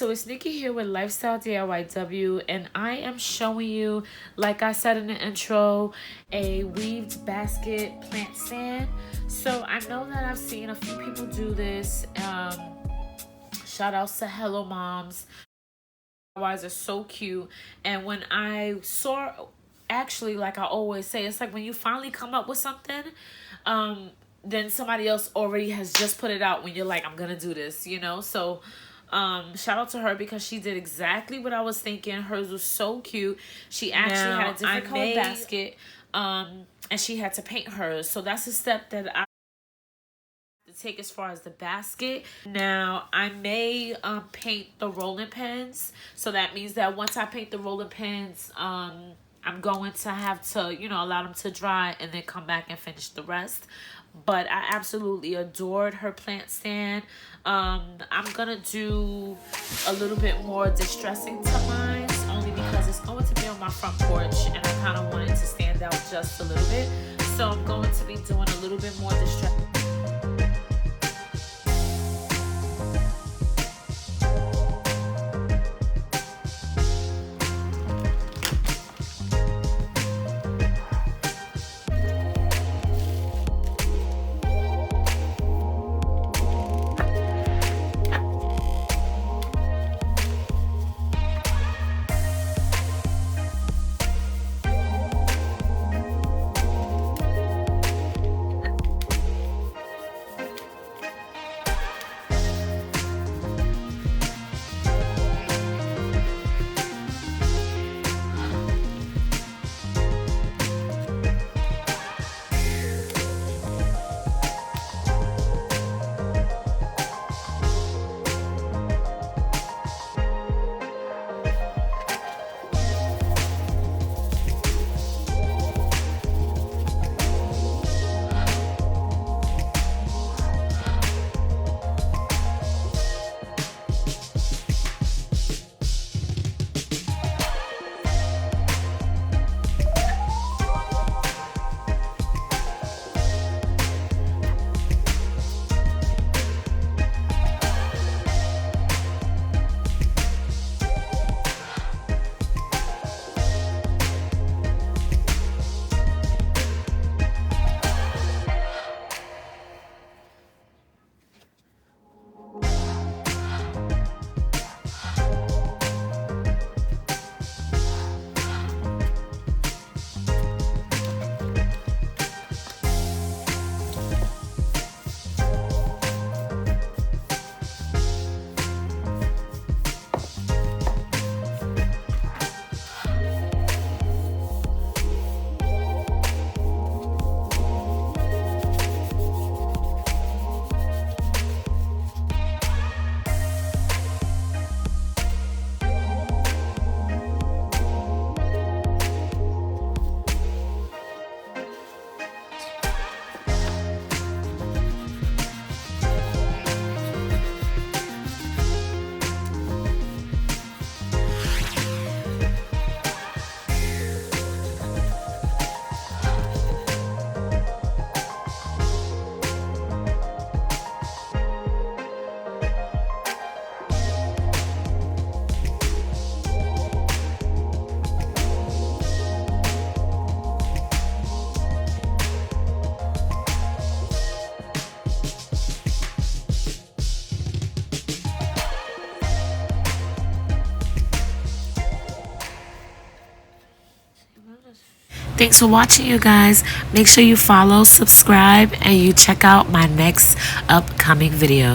so it's Nikki here with Lifestylediyw, and I am showing you, like I said in the intro, a weaved basket plant stand. So I know that I've seen a few people do this. Shout outs to Hello Moms. Are so cute. And when I saw, actually, like I always say, it's like when you finally come up with something, then somebody else already has just put it out when you're like, I'm gonna do this, you know. So shout out to her because she did exactly what I was thinking. Hers was so cute. She actually had a different colored basket, and she had to paint hers. So that's a step that I take as far as the basket. Now I may paint the rolling pins, so that means that once I paint the rolling pins, I'm going to have to, you know, allow them to dry and then come back and finish the rest. But I absolutely adored her plant stand. I'm gonna do a little bit more distressing to mine, only because it's going to be on my front porch and I kind of want it to stand out just a little bit. So I'm going to be doing a little bit more distressing. Thanks for watching, you guys. Make sure you follow, subscribe, and you check out my next upcoming video.